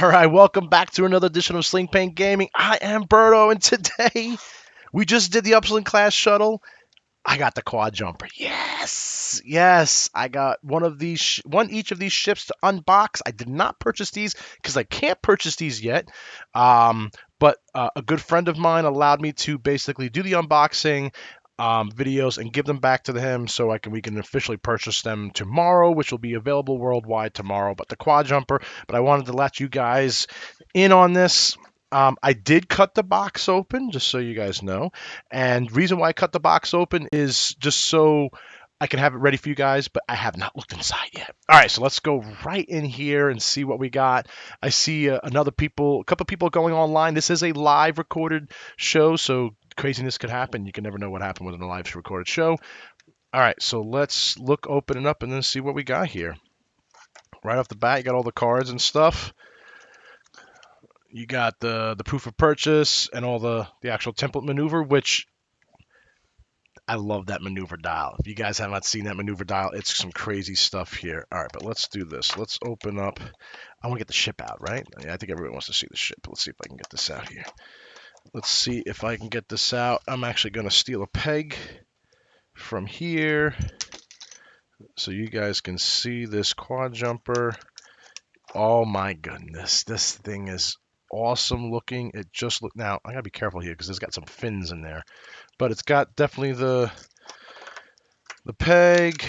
All right, welcome back to another edition of Sling Paint Gaming. I am Berto, and today we just did the Upsland class shuttle. I got the quad jumper. Yes, yes. I got one of these, one each of these ships to unbox. I did not purchase these because I can't purchase these yet. But a good friend of mine allowed me to basically do the unboxing videos and give them back to him so we can officially purchase them tomorrow, which will be available worldwide tomorrow. But the quad jumper. But I wanted to let you guys in on this. I did cut the box open, just so you guys know. And reason why I cut the box open is just so I can have it ready for you guys, but I have not looked inside yet. All right, so let's go right in here and see what we got. I see a couple people going online. This is a live recorded show, so craziness could happen. You can never know what happened within a live recorded show. All right, so let's open it up and then see what we got here. Right off the bat, you got all the cards and stuff. You got the proof of purchase and all the actual template maneuver, which I love that maneuver dial. If you guys have not seen that maneuver dial, it's some crazy stuff here. All right, but let's do this. Let's open up. I want to get the ship out, right? Yeah, I think everyone wants to see the ship. Let's see if I can get this out here. Let's see if I can get this out. I'm actually going to steal a peg from here so you guys can see this quad jumper. Oh my goodness, this thing is awesome looking. It just look now. I gotta be careful here because it's got some fins in there, but it's got definitely the peg,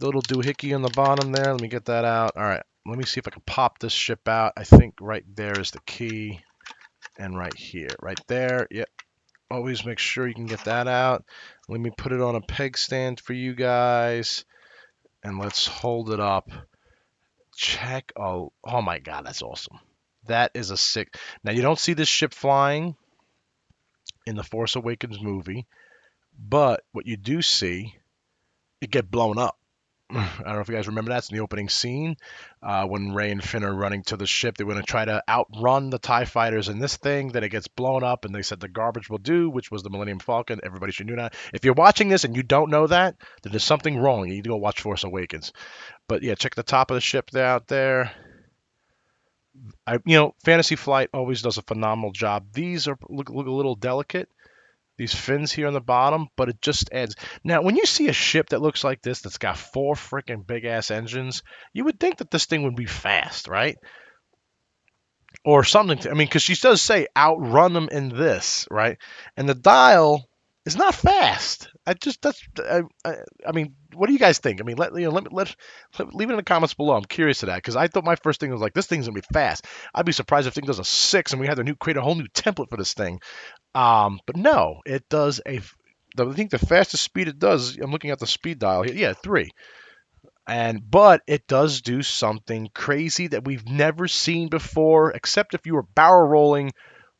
the little doohickey on the bottom there. Let me get that out. All right, let me see if I can pop this ship out. I think right there is the key, and right here, right there. Yep. Always make sure you can get that out. Let me put it on a peg stand for you guys, and let's hold it up. Check. Oh my God, that's awesome. That is a sick. Now you don't see this ship flying in the Force Awakens movie, but what you do see, it get blown up. I don't know if you guys remember that. It's in the opening scene when Rey and Finn are running to the ship. They want to try to outrun the TIE fighters in this thing. Then it gets blown up, and they said the garbage will do, which was the Millennium Falcon. Everybody should know that. If you're watching this and you don't know that, then there's something wrong. You need to go watch Force Awakens. But yeah, check the top of the ship out there. Fantasy Flight always does a phenomenal job. These look a little delicate. These fins here on the bottom, but it just adds. Now, when you see a ship that looks like this, that's got 4 freaking big ass engines, you would think that this thing would be fast, right? Or something. Because she does say outrun them in this, right? And the dial is not fast. What do you guys think? Leave it in the comments below. I'm curious to that because I thought my first thing was like, this thing's gonna be fast. I'd be surprised if the thing does a 6 and we had to create a whole new template for this thing. But no, it does I think the fastest speed it does, I'm looking at the speed dial here. Yeah, 3. But it does do something crazy that we've never seen before, except if you were barrel rolling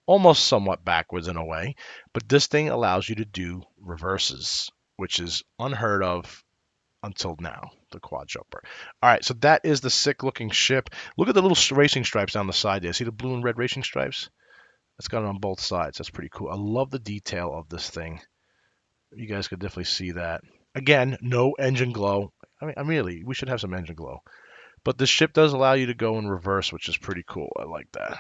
almost somewhat backwards in a way. But this thing allows you to do reverses, which is unheard of until now, the quad jumper. All right, so that is the sick looking ship. Look at the little racing stripes down the side there. See the blue and red racing stripes? It's got it on both sides. That's pretty cool. I love the detail of this thing. You guys could definitely see that. Again, no engine glow. We should have some engine glow. But this ship does allow you to go in reverse, which is pretty cool. I like that.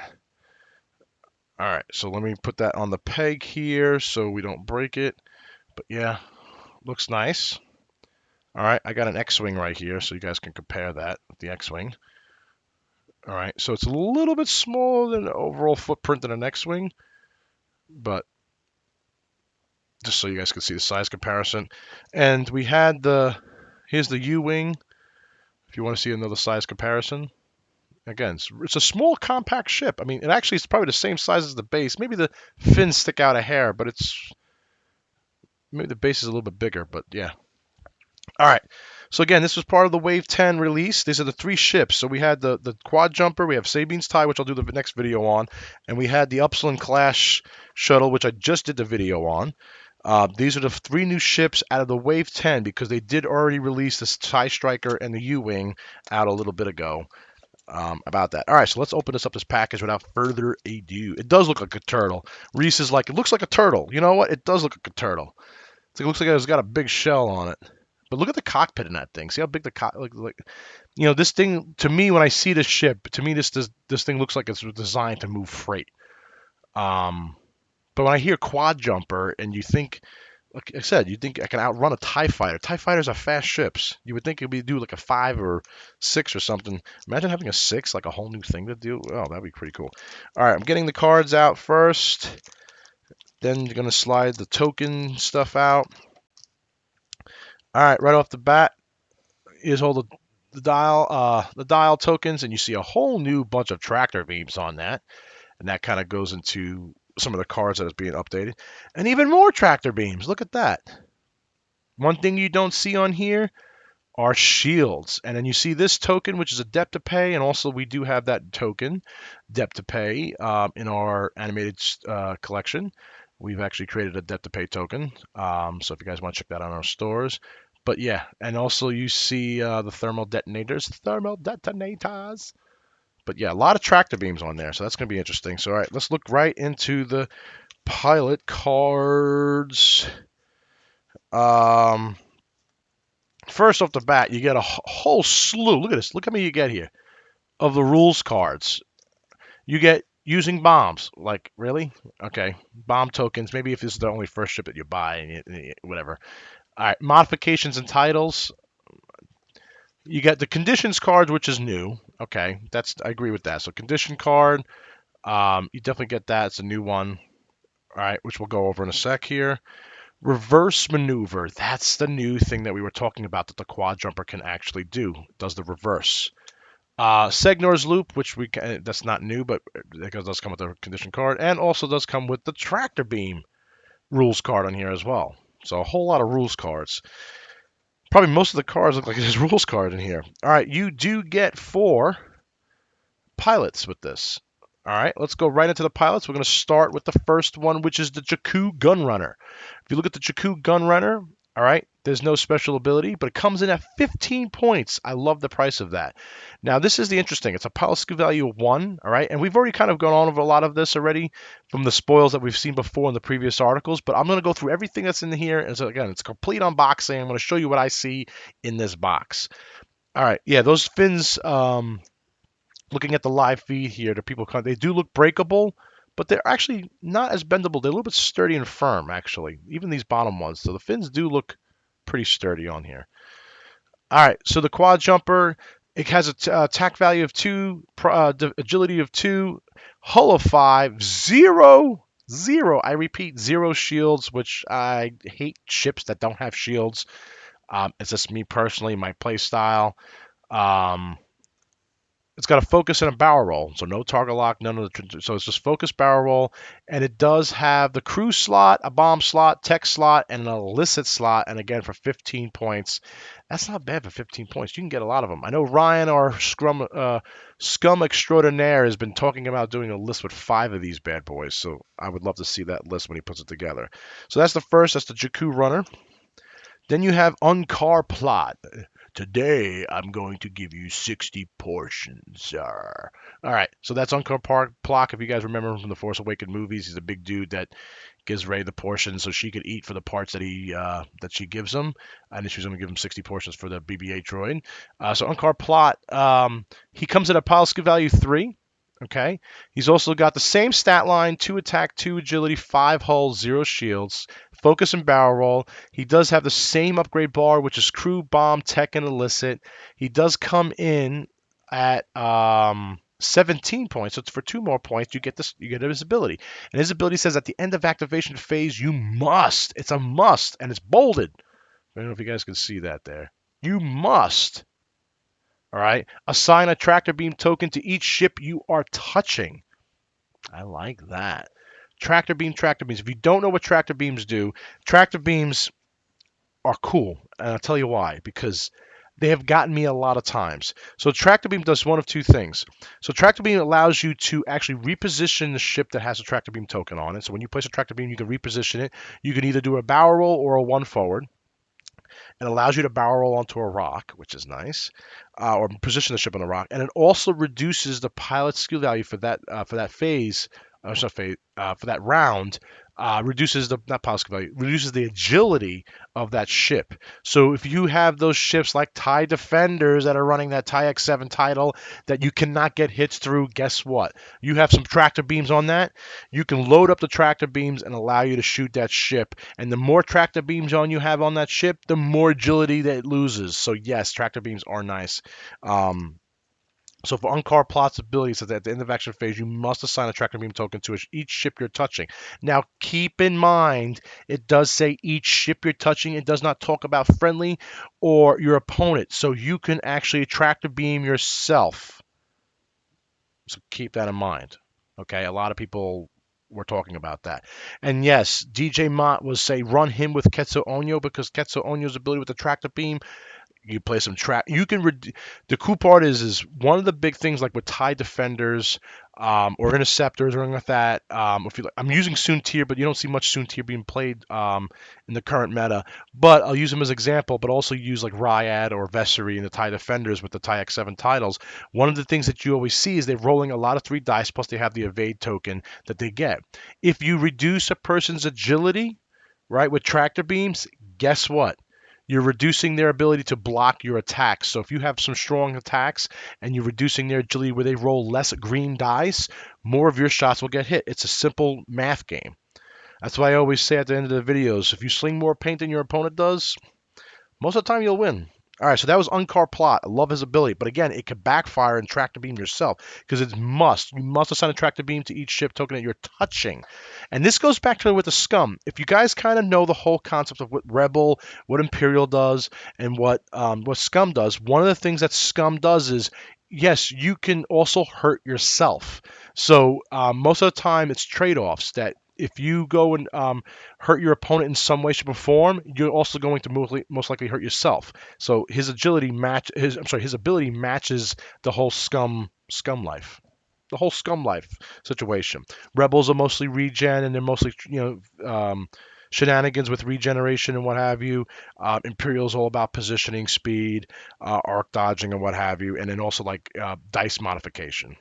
All right, so let me put that on the peg here so we don't break it. But yeah, looks nice. All right, I got an X-Wing right here, so you guys can compare that with the X-Wing. All right, so it's a little bit smaller than the overall footprint than an X-Wing, but just so you guys can see the size comparison. And we had here's the U-Wing, if you want to see another size comparison. Again, it's a small, compact ship. It actually is probably the same size as the base. Maybe the fins stick out a hair, but maybe the base is a little bit bigger, but yeah. All right. So again, this was part of the Wave 10 release. These are the 3 ships. So we had the quad jumper, we have Sabine's tie, which I'll do the next video on, and we had the Upsland class shuttle, which I just did the video on. These are the 3 new ships out of the Wave 10 because they did already release this TIE Striker and the U-Wing out a little bit ago. About that. All right, so let's open this package without further ado. It does look like a turtle. Reese is like, it looks like a turtle. You know what? It does look like a turtle. It looks like it's got a big shell on it. But look at the cockpit in that thing. See how big the like this thing to me when I see this ship, to me this thing looks like it's designed to move freight. But when I hear quad jumper and you think, like I said, you think I can outrun a TIE fighter. TIE fighters are fast ships. You would think it would be do like a 5 or 6 or something. Imagine having a 6, like a whole new thing to do. Oh, that'd be pretty cool. All right, I'm getting the cards out first. Then you're gonna slide the token stuff out. All right, right off the bat, here's all the dial tokens, and you see a whole new bunch of tractor beams on that, and that kind of goes into some of the cards that is being updated, and even more tractor beams. Look at that. One thing you don't see on here are shields, and then you see this token, which is a depth to pay, and also we do have that token depth to pay in our animated collection. We've actually created a depth to pay token, so if you guys want to check that out on our stores. But yeah, and also you see the thermal detonators. But yeah, a lot of tractor beams on there, so that's going to be interesting. So all right, let's look right into the pilot cards. First off the bat, you get a whole slew. Look at this. Look how many you get here of the rules cards. You get using bombs. Like, really? Okay. Bomb tokens. Maybe if this is the only first ship that you buy, and whatever. All right. Modifications and titles. You get the conditions card, which is new. Okay. I agree with that. So condition card. You definitely get that. It's a new one. All right. Which we'll go over in a sec here. Reverse maneuver. That's the new thing that we were talking about that the quad jumper can actually do. It does the reverse. Segnor's loop, which that's not new, but it does come with the condition card, and also does come with the tractor beam rules card on here as well. So a whole lot of rules cards. Probably most of the cards look like there's rules card in here. All right, you do get 4 pilots with this. All right, let's go right into the pilots. We're going to start with the first one, which is the Jakku Gunrunner. If you look at the Jakku Gunrunner, all right, there's no special ability, but it comes in at 15 points. I love the price of that. Now, this is the interesting. It's a pilot skill value of 1, all right, and we've already kind of gone on over a lot of this already from the spoils that we've seen before in the previous articles, but I'm going to go through everything that's in here. And so, again, it's a complete unboxing. I'm going to show you what I see in this box. All right, yeah, those fins... looking at the live feed here, they do look breakable, but they're actually not as bendable. They're a little bit sturdy and firm, actually, even these bottom ones. So the fins do look pretty sturdy on here. All right, so the quad jumper, it has a attack value of 2, agility of 2, hull of 5, 0, I repeat, 0 shields, which I hate ships that don't have shields. It's just me personally, my play style. It's got a focus and a barrel roll, so no target lock, none of the. So it's just focus, barrel roll, and it does have the crew slot, a bomb slot, tech slot, and an illicit slot. And again, for 15 points, that's not bad for 15 points. You can get a lot of them. I know Ryan, our scum extraordinaire, has been talking about doing a list with 5 of these bad boys. So I would love to see that list when he puts it together. So that's the first. That's the Jakku Runner. Then you have Unkar Plot. Today, I'm going to give you 60 portions, sir. All right, so that's Unkar Plot. If you guys remember him from the Force Awakens movies, he's a big dude that gives Rey the portions so she could eat for the parts that she gives him. And she's going to give him 60 portions for the BB-8 droid. So Unkar Plot, he comes at a pilot skill value 3. Okay. He's also got the same stat line, 2 attack, 2 agility, 5 hull, 0 shields, focus and barrel roll. He does have the same upgrade bar, which is crew, bomb, tech, and illicit. He does come in at 17 points. So it's for 2 more points. You get his ability. And his ability says at the end of activation phase, you must. It's a must, and it's bolded. I don't know if you guys can see that there. You must. All right. Assign a tractor beam token to each ship you are touching. I like that. Tractor beams. If you don't know what tractor beams do, tractor beams are cool. And I'll tell you why. Because they have gotten me a lot of times. So tractor beam does one of 2 things. So tractor beam allows you to actually reposition the ship that has a tractor beam token on it. So when you place a tractor beam, you can reposition it. You can either do a barrel roll or a 1 forward. It allows you to barrel roll onto a rock, which is nice, or position the ship on a rock, and it also reduces the pilot skill value for that phase, for that round, reduces the not power skill value, reduces the agility of that ship. So if you have those ships like TIE Defenders that are running that TIE X7 title that you cannot get hits through, guess what? You have some tractor beams on that. You can load up the tractor beams and allow you to shoot that ship. And the more tractor beams on you have on that ship, the more agility that it loses. So yes, tractor beams are nice. So for Unkar Plot's abilities, at the end of action phase, you must assign a tractor beam token to each ship you're touching. Now, keep in mind, it does say each ship you're touching. It does not talk about friendly or your opponent. So you can actually tractor beam yourself. So keep that in mind. Okay, a lot of people were talking about that. And yes, DJ Mott was say run him with Ketsu Onyo because Ketsu Onyo's ability with the tractor beam, you play some track. You can. The cool part is one of the big things like with TIE Defenders or Interceptors or anything like that. If you, I'm using Soontir, but you don't see much Soontir being played in the current meta. But I'll use them as an example, but also use like Ryad or Vessery in the TIE Defenders with the TIE X7 titles. One of the things that you always see is they're rolling a lot of 3 dice, plus they have the evade token that they get. If you reduce a person's agility, right, with tractor beams, guess what? You're reducing their ability to block your attacks. So if you have some strong attacks and you're reducing their agility where they roll less green dice, more of your shots will get hit. It's a simple math game. That's why I always say at the end of the videos, if you sling more paint than your opponent does, most of the time you'll win. All right, so that was Unkar Plot. I love his ability, but again, it could backfire and tractor beam yourself because it's must. You must assign a tractor beam to each ship token that you're touching. And this goes back to with the scum. If you guys kind of know the whole concept of what Rebel, what Imperial does, and what scum does, one of the things that scum does is, yes, you can also hurt yourself. So most of the time, it's trade-offs that if you go and hurt your opponent in some way, shape, or form, you're also going to most likely hurt yourself. So his ability matches the whole scum life. The whole scum life situation. Rebels are mostly regen, and they're mostly shenanigans with regeneration and what have you. Imperial's all about positioning, speed, arc dodging, and what have you, and then also like dice modification.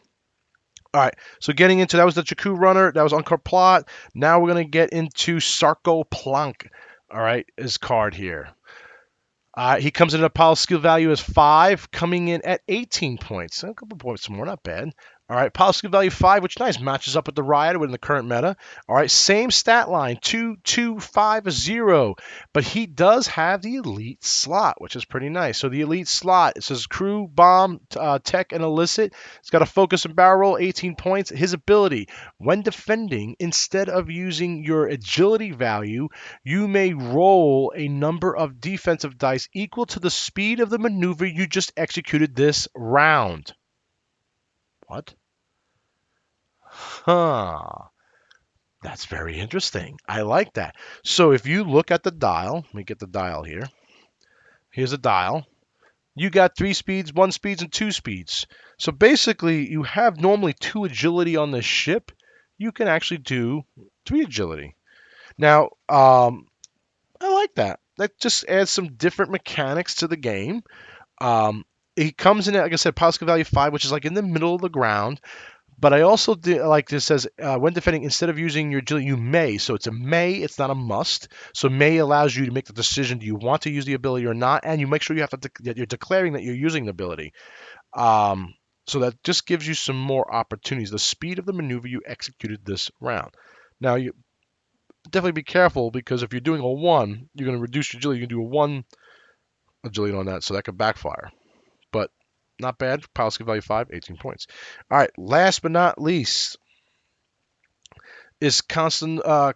All right, so getting into that was the Jakku runner. That was Unkar Plot. Now we're gonna get into Sarko Plank. All right, his card here. He comes in at a pile skill value as 5, coming in at 18 points. A couple points more, not bad. All right, pile skill value 5, which nice, matches up with the Riot within the current meta. All right, same stat line, 2, 2, 5, 0. But he does have the elite slot, which is pretty nice. So the elite slot, it says crew, bomb, tech, and illicit. It's got a focus and barrel roll, 18 points. His ability, when defending, instead of using your agility value, you may roll a number of defensive dice equal to the speed of the maneuver you just executed this round. What? Huh. That's very interesting. I like that. So if you look at the dial, let me get the dial here. Here's a dial. You got 3 speeds, 1 speeds, and 2 speeds. So basically, you have normally 2 agility on the ship. You can actually do 3 agility. Now, I like that. That just adds some different mechanics to the game. It comes in at, like I said, Pascal value 5, which is like in the middle of the ground. But I also like this says when defending, instead of using your agility, you may. So it's a may, it's not a must. So may allows you to make the decision: do you want to use the ability or not? And you make sure you have that you're declaring that you're using the ability. So that just gives you some more opportunities. The speed of the maneuver you executed this round. Now you definitely be careful because if you're doing a 1, you're going to reduce your agility. You can do a 1 agility on that, so that could backfire. But not bad. Power skill value 5, 18 points. All right, last but not least is Constable. I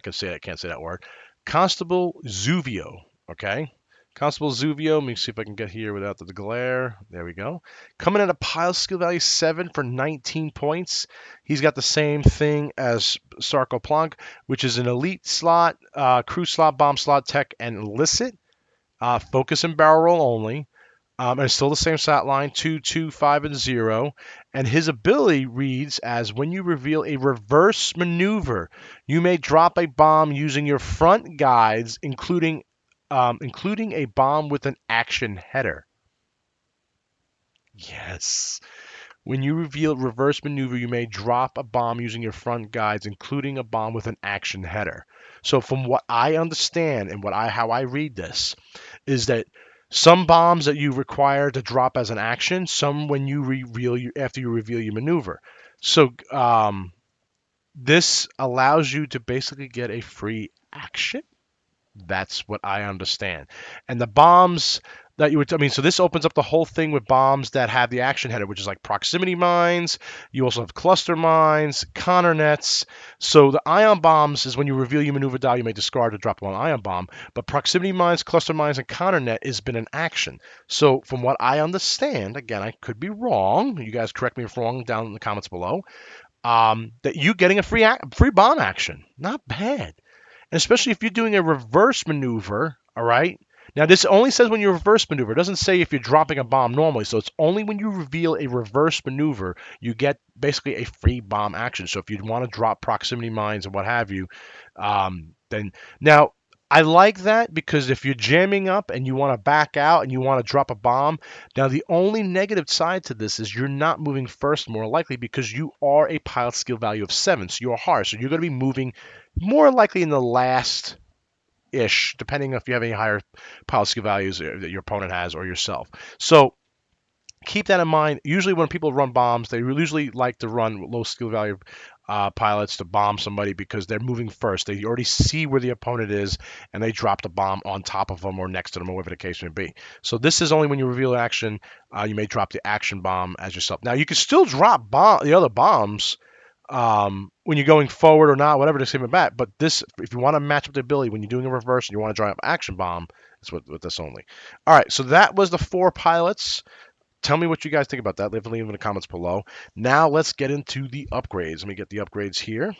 can say it, I can't say that word. Constable Zuvio. Okay. Constable Zuvio. Let me see if I can get here without the glare. There we go. Coming at a pile skill value 7 for 19 points. He's got the same thing as Sarko Plank, which is an elite slot, crew slot, bomb slot, tech, and illicit. Focus and barrel roll only. And it's still the same stat line, 2, 2, 5, and 0. And his ability reads as when you reveal a reverse maneuver, you may drop a bomb using your front guides, including a bomb with an action header. Yes. When you reveal reverse maneuver, you may drop a bomb using your front guides, including a bomb with an action header. So from what I understand and how I read this is that some bombs that you require to drop as an action, some when you after you reveal your maneuver. So this allows you to basically get a free action. That's what I understand. And the bombs that you would, I mean, so this opens up the whole thing with bombs that have the action header, which is like proximity mines. You also have cluster mines, Connor nets. So the ion bombs is when you reveal your maneuver dial, you may discard to drop one ion bomb. But proximity mines, cluster mines, and Connor net has been an action. So from what I understand, again, I could be wrong. You guys correct me if wrong down in the comments below. That you getting a free bomb action, not bad. And especially if you're doing a reverse maneuver, all right? Now, this only says when you reverse maneuver. It doesn't say if you're dropping a bomb normally. So it's only when you reveal a reverse maneuver, you get basically a free bomb action. So if you want to drop proximity mines and what have you, then now I like that because if you're jamming up and you want to back out and you want to drop a bomb, now the only negative side to this is you're not moving first more likely because you are a pilot skill value of 7. So you're hard. So you're going to be moving more likely in the last ish, depending if you have any higher pilot skill values that your opponent has or yourself. So keep that in mind. Usually when people run bombs, they usually like to run low skill value pilots to bomb somebody because they're moving first. They already see where the opponent is and they drop the bomb on top of them or next to them or whatever the case may be. So this is only when you reveal action, you may drop the action bomb as yourself. Now you can still drop the other bombs when you're going forward or not, whatever the same about. But this, if you want to match up the ability when you're doing a reverse and you want to drop action bomb, it's with this only. All right, so that was the 4 pilots. Tell me what you guys think about that. Leave in the comments below. Now let's get into the upgrades. Let me get the upgrades here.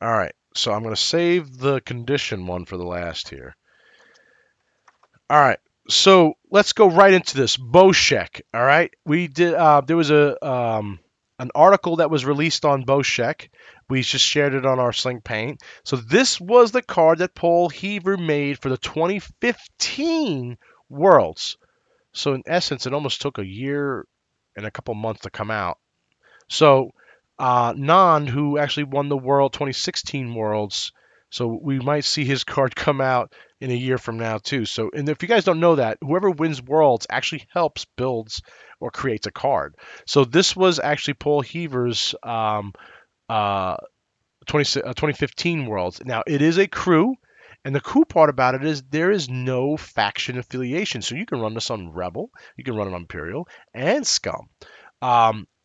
All right, so I'm going to save the condition one for the last here. All right, so let's go right into this. Boshek. All right, we did. There was an article that was released on Boshek. We just shared it on our Sling Paint. So this was the card that Paul Heaver made for the 2015 Worlds. So in essence, it almost took a year and a couple months to come out. So Nand, who actually won the World 2016 Worlds, so we might see his card come out in a year from now too. So, and if you guys don't know that, whoever wins Worlds actually helps builds or creates a card. So this was actually Paul Heaver's 2015 Worlds. Now it is a crew. And the cool part about it is there is no faction affiliation. So you can run this on Rebel, you can run it on Imperial, and Scum.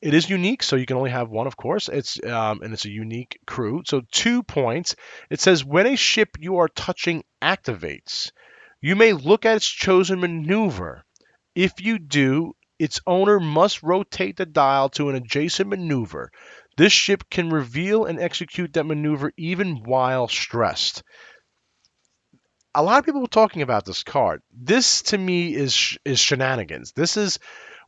It is unique, so you can only have one, of course. It's and it's a unique crew. So 2 points. It says when a ship you are touching activates, you may look at its chosen maneuver. If you do, its owner must rotate the dial to an adjacent maneuver. This ship can reveal and execute that maneuver even while stressed. A lot of people were talking about this card. This to me is shenanigans. This is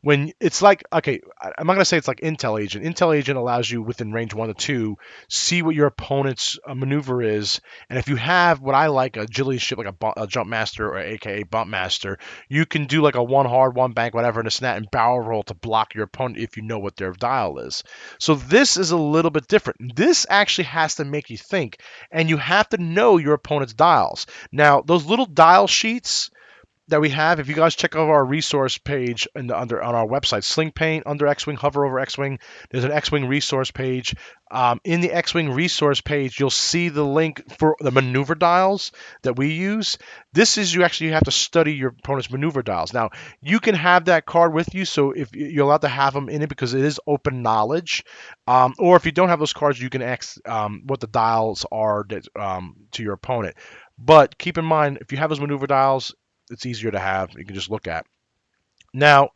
when it's like, okay, I'm not going to say it's like Intel Agent. Intel Agent allows you within range 1 to 2 see what your opponent's maneuver is, and if you have what I like, agility ship like a jump master or aka bump master, you can do like a 1 hard, 1 bank, whatever, and a snap and barrel roll to block your opponent if you know what their dial is. So this is a little bit different. This actually has to make you think, and you have to know your opponent's dials. Now, those little dial sheets that we have, if you guys check out our resource page on our website, Sling Paint, under X-Wing, hover over X-Wing, there's an X-Wing resource page. In the X-Wing resource page, you'll see the link for the maneuver dials that we use. This is you actually have to study your opponent's maneuver dials. Now, you can have that card with you, so if you're allowed to have them in it because it is open knowledge. Or if you don't have those cards, you can ask what the dials are that, to your opponent. But keep in mind, if you have those maneuver dials, it's easier to have. You can just look at. Now,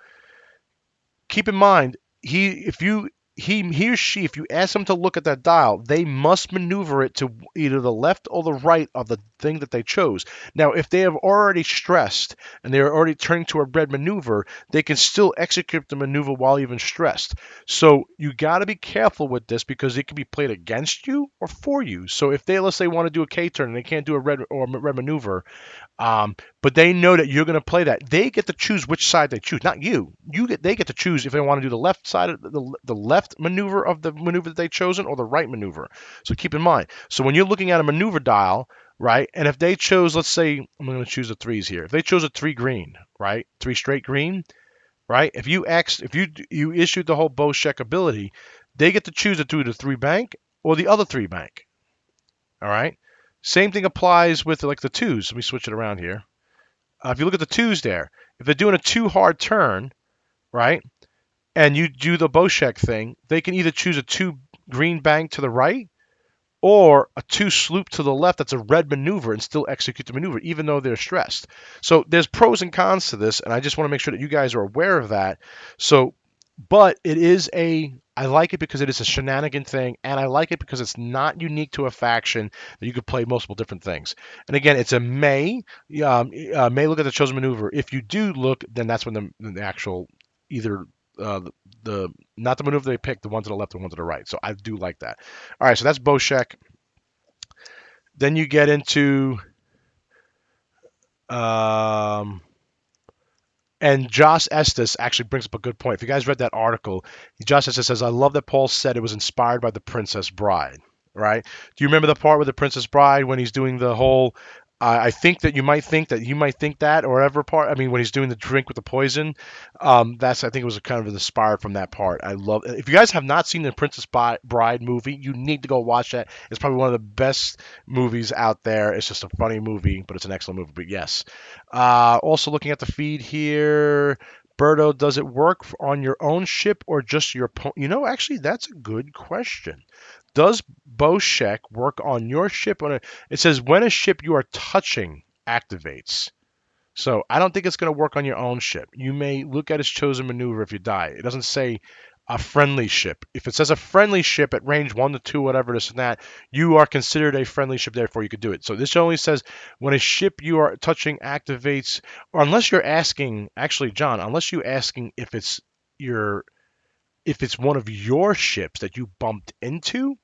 keep in mind, if you he or she, if you ask them to look at that dial, they must maneuver it to either the left or the right of the thing that they chose. Now, if they have already stressed and they're already turning to a red maneuver, they can still execute the maneuver while even stressed. So you got to be careful with this because it can be played against you or for you. So if they, let's say, want to do a K turn and they can't do a red maneuver, but they know that you're going to play that. They get to choose which side they choose, not you. They get to choose if they want to do the left side of the left maneuver of the maneuver that they've chosen or the right maneuver. So keep in mind. So when you're looking at a maneuver dial, right, and if they chose, let's say, I'm going to choose the threes here. If they chose a 3 green, right, 3 straight green, right, if you issued the whole Bocek ability, they get to choose to do the 3 bank or the other 3 bank. All right. Same thing applies with like the twos. Let me switch it around here. If you look at the twos there, if they're doing a 2 hard turn, right, and you do the Bocek thing, they can either choose a 2 green bank to the right or a 2 sloop to the left that's a red maneuver and still execute the maneuver even though they're stressed. So there's pros and cons to this, and I just want to make sure that you guys are aware of that. So, but I like it because it is a shenanigan thing, and I like it because it's not unique to a faction that you could play multiple different things. And again, it's a may look at the chosen maneuver. If you do look, then that's when the actual either the not the maneuver they pick, the one to the left and one to the right. So I do like that. All right, so that's Bocek. Then you get into and Josh Estes actually brings up a good point. If you guys read that article, Josh Estes says, I love that Paul said it was inspired by The Princess Bride, right? Do you remember the part with The Princess Bride when he's doing the whole, I think that you might think that, or whatever part, I mean, when he's doing the drink with the poison, I think it was kind of inspired from that part. I love, if you guys have not seen the Princess Bride movie, you need to go watch that. It's probably one of the best movies out there. It's just a funny movie, but it's an excellent movie, but yes. Also looking at the feed here, Berto, does it work on your own ship or just your opponent? Actually, that's a good question. Does Bocek work on your ship? It says when a ship you are touching activates. So I don't think it's going to work on your own ship. You may look at its chosen maneuver if you die. It doesn't say a friendly ship. If it says a friendly ship at range 1 to 2, whatever this and that, you are considered a friendly ship, therefore you could do it. So this only says when a ship you are touching activates, or unless you're asking, actually, John, unless you're asking if it's one of your ships that you bumped into,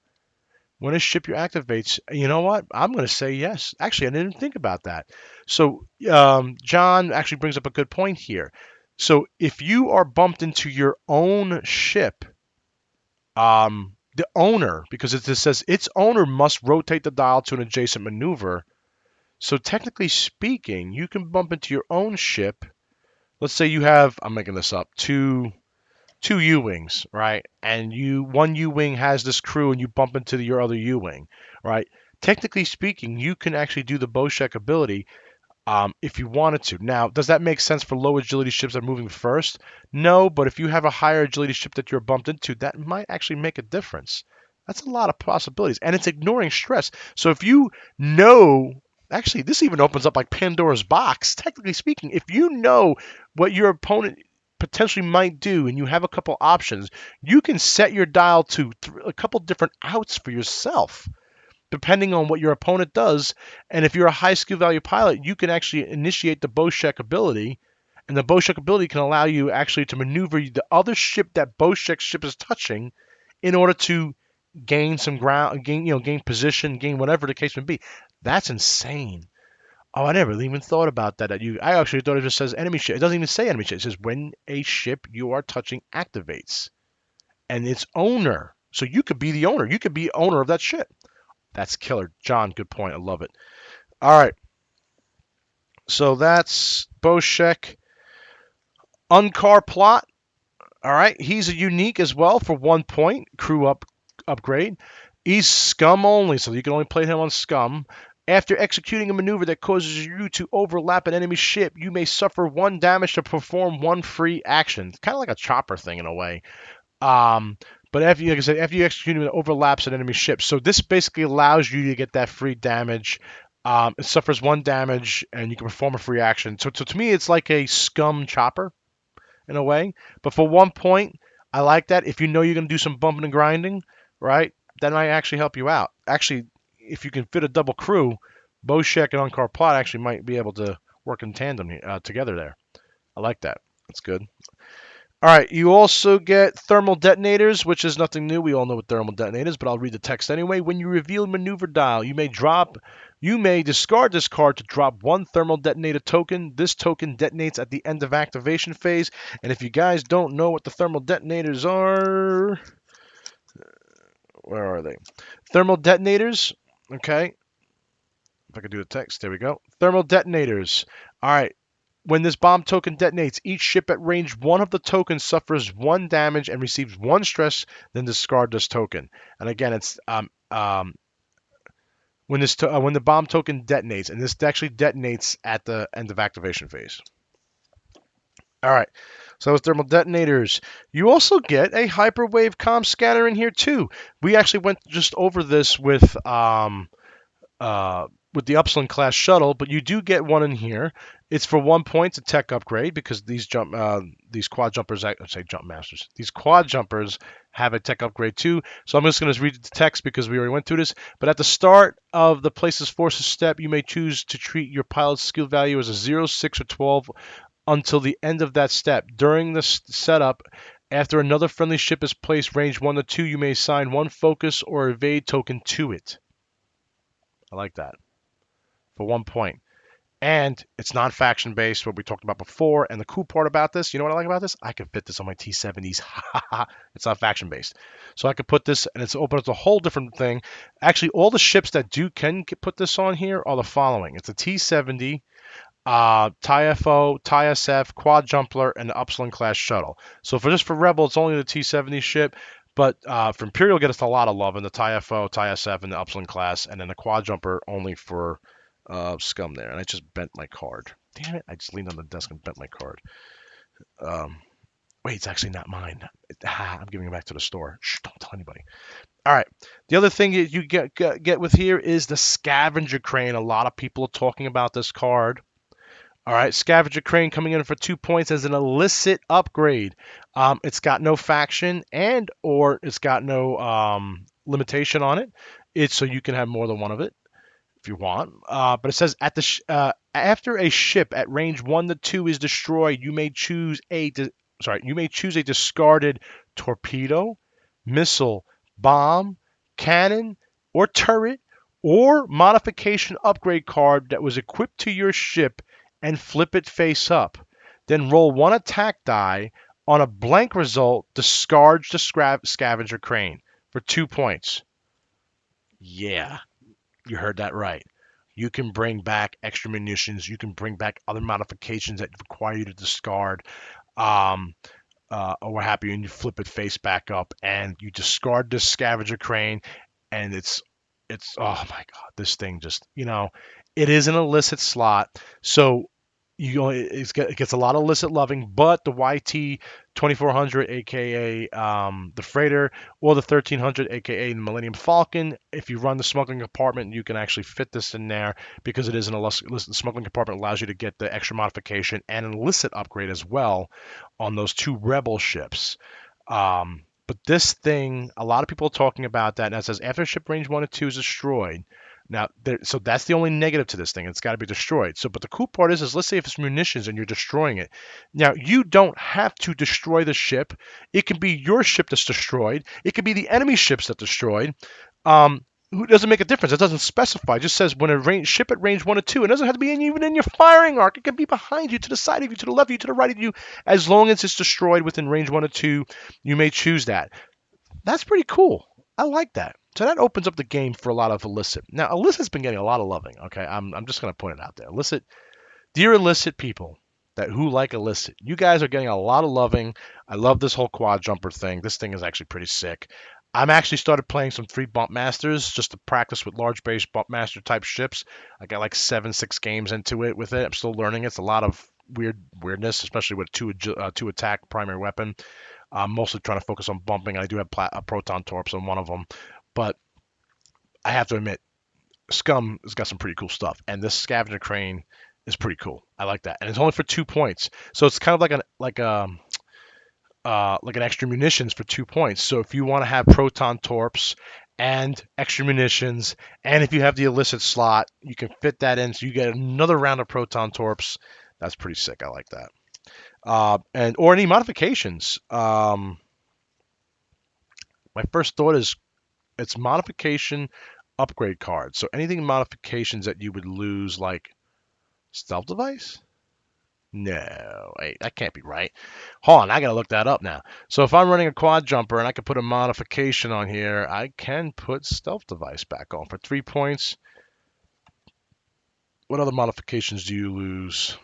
when a ship you activates, you know what? I'm going to say yes. Actually, I didn't think about that. So John actually brings up a good point here. So if you are bumped into your own ship, the owner, because it says its owner must rotate the dial to an adjacent maneuver. So technically speaking, you can bump into your own ship. Let's say you have, I'm making this up, two U-wings, right? And one U-wing has this crew and you bump into your other U-wing, right? Technically speaking, you can actually do the Bocek ability if you wanted to. Now, does that make sense for low agility ships that are moving first? No, but if you have a higher agility ship that you're bumped into, that might actually make a difference. That's a lot of possibilities, and it's ignoring stress. So if you know, actually, this even opens up like Pandora's box. Technically speaking, if you know what your opponent potentially might do and you have a couple options, you can set your dial to a couple different outs for yourself depending on what your opponent does. And if you're a high skill value pilot, you can actually initiate the Bocek ability, and the Bocek ability can allow you actually to maneuver the other ship that Bocek's ship is touching in order to gain some ground, gain position, gain whatever the case may be. That's insane. Oh, I never really even thought about that. I actually thought it just says enemy ship. It doesn't even say enemy ship. It says when a ship you are touching activates, and its owner. So you could be the owner. You could be owner of that ship. That's killer. John, good point. I love it. All right. So that's Bocek. Unkar plot. All right. He's a unique as well for 1 point. Crew upgrade. He's scum only, so you can only play him on scum. After executing a maneuver that causes you to overlap an enemy ship, you may suffer 1 damage to perform 1 free action. It's kind of like a chopper thing in a way. But after you execute it, overlaps an enemy ship. So this basically allows you to get that free damage. It suffers 1 damage, and you can perform a free action. So to me, it's like a scum chopper in a way. But for 1 point, I like that. If you know you're going to do some bumping and grinding, right, that might actually help you out. Actually, if you can fit a double crew, Boshek and Unkar Plot actually might be able to work in tandem together there. I like that. That's good. All right, you also get thermal detonators, which is nothing new. We all know what thermal detonators, but I'll read the text anyway. When you reveal maneuver dial, you may discard this card to drop one thermal detonator token. This token detonates at the end of activation phase. And if you guys don't know what the thermal detonators are, where are they? Thermal detonators, okay. If I could do the text, there we go. Thermal detonators. All right. When this bomb token detonates, each ship at range 1 of the token suffers 1 damage and receives 1 stress, then discard this token. And again, it's when the bomb token detonates, and this actually detonates at the end of activation phase. All right, so it's thermal detonators. You also get a hyperwave comm scanner in here too. We actually went just over this with the Upsilon class shuttle, but you do get one in here. It's for 1 point, it's a tech upgrade because these quad jumpers, I say jump masters, these quad jumpers have a tech upgrade too. So I'm just going to read the text because we already went through this. But at the start of the places forces step, you may choose to treat your pilot's skill value as a 0, 6, or 12 until the end of that step. During the setup, after another friendly ship is placed range 1 to 2, you may assign 1 focus or evade token to it. I like that. For 1 point. And it's non-faction based, what we talked about before. And the cool part about this, you know what I like about this? I can fit this on my T-70s. It's not faction based. So I could put this, and it's open up a whole different thing. Actually, all the ships that can put this on here are the following. It's a T-70, TIE-FO, TIE-SF, Quad Jumper, and the Upsilon class shuttle. So for Rebel, it's only the T-70 ship. But for Imperial, get us a lot of love in the TIE-FO, TIE-SF, and the Upsilon class. And then the Quad Jumper only for scum there, and I just bent my card. Damn it! I just leaned on the desk and bent my card. Wait, it's actually not mine. I'm giving it back to the store. Shh, don't tell anybody. All right. The other thing you get with here is the Scavenger Crane. A lot of people are talking about this card. All right, Scavenger Crane coming in for 2 points as an illicit upgrade. It's got no faction or it's got no limitation on it. It's so you can have more than one of it if you want. But it says after a ship at range 1 to 2 is destroyed, you may choose a discarded torpedo, missile, bomb, cannon, or turret, or modification upgrade card that was equipped to your ship and flip it face up. Then roll 1 attack die. On a blank result, discard the Scavenger Crane for 2 points. Yeah. You heard that right. You can bring back extra munitions. You can bring back other modifications that require you to discard. Or what have you, and you flip it face back up, and you discard this Scavenger Crane, and it's oh my god, this thing just it is an illicit slot, so it gets a lot of illicit loving, but the YT 2400, aka the freighter, or the 1300, aka the Millennium Falcon, if you run the smuggling compartment, you can actually fit this in there because it is an illicit. The smuggling compartment allows you to get the extra modification and an illicit upgrade as well on those 2 rebel ships. But this thing, a lot of people are talking about that, and it says after ship range 1 to 2 is destroyed. Now, so that's the only negative to this thing. It's got to be destroyed. So, but the cool part is let's say if it's munitions and you're destroying it. Now, you don't have to destroy the ship. It can be your ship that's destroyed. It could be the enemy ships that's destroyed. It doesn't make a difference. It doesn't specify. It just says when a ship at range 1 to 2. It doesn't have to be even in your firing arc. It can be behind you, to the side of you, to the left of you, to the right of you. As long as it's destroyed within range 1 to 2, you may choose that. That's pretty cool. I like that. So that opens up the game for a lot of illicit. Now, illicit's been getting a lot of loving. Okay, I'm just going to point it out there. Illicit, dear illicit people who like illicit, you guys are getting a lot of loving. I love this whole quad jumper thing. This thing is actually pretty sick. I'm actually started playing some 3 bump masters just to practice with large base bump master type ships. I got like 6 games into it with it. I'm still learning. It's a lot of weirdness, especially with two attack primary weapon. I'm mostly trying to focus on bumping. I do have proton torps on one of them. But I have to admit, Scum has got some pretty cool stuff, and this Scavenger Crane is pretty cool. I like that, and it's only for 2 points, so it's kind of like like an extra munitions for 2 points. So if you want to have proton torps and extra munitions, and if you have the illicit slot, you can fit that in, so you get another round of proton torps. That's pretty sick. I like that. And or any modifications. My first thought is it's modification upgrade cards. So anything modifications that you would lose, like stealth device. No, wait, that can't be right. Hold on, I gotta look that up now. So if I'm running a quad jumper and I can put a modification on here, I can put stealth device back on for 3 points. What other modifications do you lose?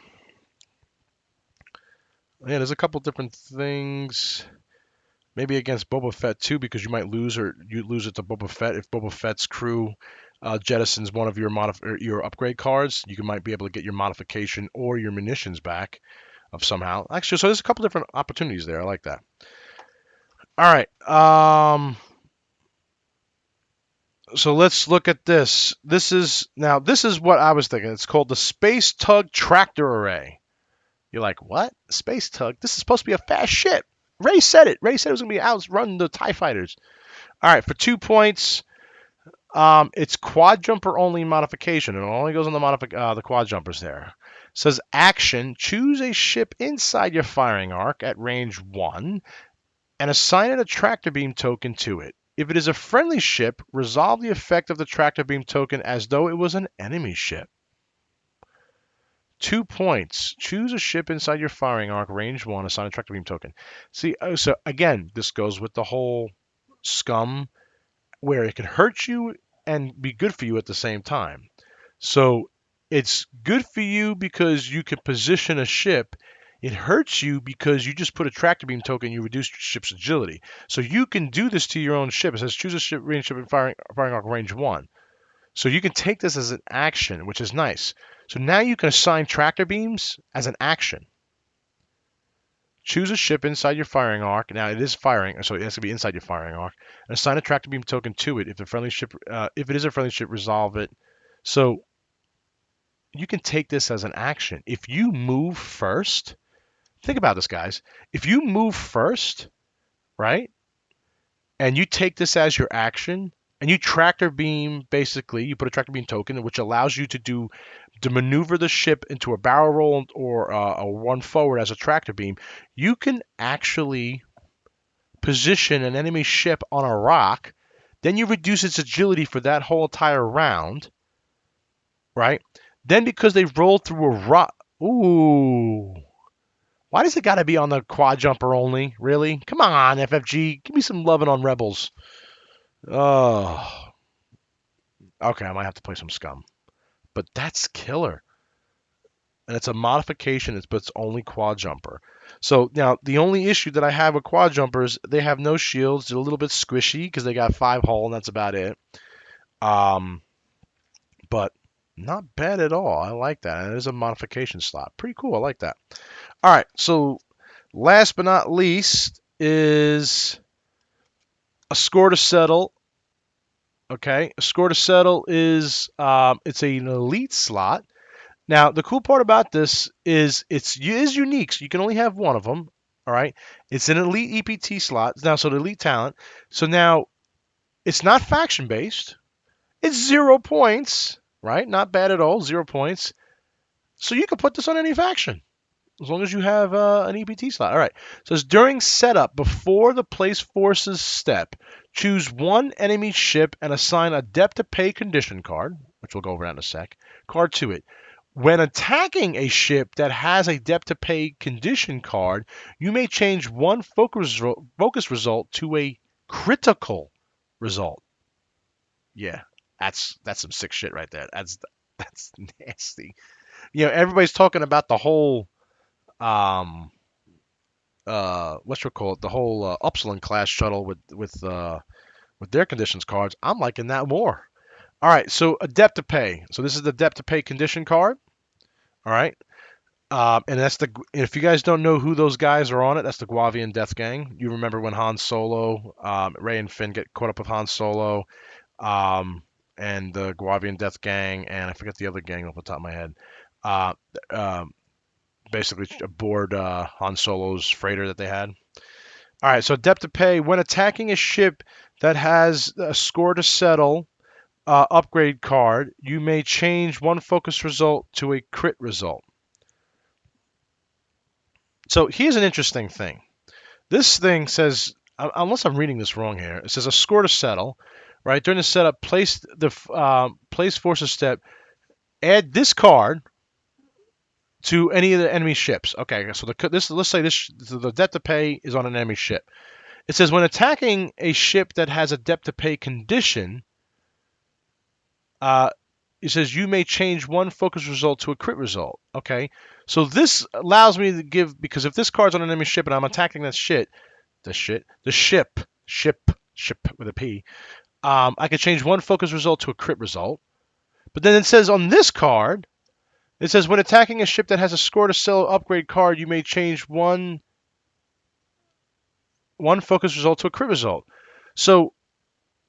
Yeah, there's a couple different things. Maybe against Boba Fett too, because you might lose or you lose it to Boba Fett if Boba Fett's crew jettisons one of your upgrade cards. You might be able to get your modification or your munitions back of somehow. Actually, so there's a couple different opportunities there. I like that. All right. So let's look at this. This is what I was thinking. It's called the Space Tug Tractor Array. You're like, what? Space Tug? This is supposed to be a fast ship. Ray said it. Ray said it was going to be outrun the TIE fighters. All right, for 2 points, it's quad jumper only modification. It only goes on the quad jumpers there. It says action, choose a ship inside your firing arc at range 1 and assign it a tractor beam token to it. If it is a friendly ship, resolve the effect of the tractor beam token as though it was an enemy ship. 2 points. Choose a ship inside your firing arc, range 1, assign a tractor beam token. See, so again, this goes with the whole scum, where it can hurt you and be good for you at the same time. So it's good for you because you can position a ship. It hurts you because you just put a tractor beam token, you reduce your ship's agility. So you can do this to your own ship. It says choose a ship, range ship, and firing arc range 1. So you can take this as an action, which is nice. So now you can assign tractor beams as an action. Choose a ship inside your firing arc. Now it is firing, so it has to be inside your firing arc. And assign a tractor beam token to it. If it is a friendly ship, resolve it. So you can take this as an action. If you move first, think about this, guys. If you move first, right, and you take this as your action, and you tractor beam, basically, you put a tractor beam token, which allows you to maneuver the ship into a barrel roll or a run forward as a tractor beam, you can actually position an enemy ship on a rock. Then you reduce its agility for that whole entire round, right? Then because they rolled through a rock, ooh, why does it got to be on the quad jumper only? Really? Come on, FFG, give me some loving on Rebels. Oh, okay, I might have to play some scum, but that's killer. And it's a modification, but it's only quad jumper. So now the only issue that I have with quad jumpers, they have no shields. They're a little bit squishy because they got 5 hull, and that's about it. But not bad at all. I like that. And it is a modification slot. Pretty cool. I like that. All right. So last but not least is a score to settle. Okay, a score to settle is it's an elite slot. Now, the cool part about this is it is unique. So you can only have one of them. All right. It's an elite EPT slot. Now, so the elite talent. So now it's not faction based. It's 0 points. Right. Not bad at all. 0 points. So you can put this on any faction as long as you have an EPT slot. All right. So it's during setup, before the place forces step, choose one enemy ship and assign a depth to pay condition card, which we'll go over in a sec, card to it. When attacking a ship that has a depth to pay condition card, you may change one focus result to a critical result. Yeah, that's some sick shit right there. That's nasty. You know, everybody's talking about the whole what's it called? The whole Upsilon class shuttle with their conditions cards. I'm liking that more. All right, so a depth to pay. So this is the depth to pay condition card. All right. And that's if you guys don't know who those guys are on it, that's the Guavian Death Gang. You remember when Han Solo, Rey and Finn get caught up with Han Solo, and the Guavian Death Gang, and I forget the other gang off the top of my head. Basically aboard Han Solo's freighter that they had. All right, so depth to pay when attacking a ship that has a score to settle upgrade card, you may change one focus result to a crit result. So here's an interesting thing. This thing says, unless I'm reading this wrong here, it says a score to settle. Right during the setup, place forces step. Add this card to any of the enemy ships. Okay, so let's say the depth to pay is on an enemy ship. It says when attacking a ship that has a depth to pay condition, uh, it says you may change one focus result to a crit result. Okay, so this allows me to give, because if this card's on an enemy ship and I'm attacking that ship with a P, I could change one focus result to a crit result. But then it says on this card, it says when attacking a ship that has a score to sell upgrade card, you may change one focus result to a crit result. So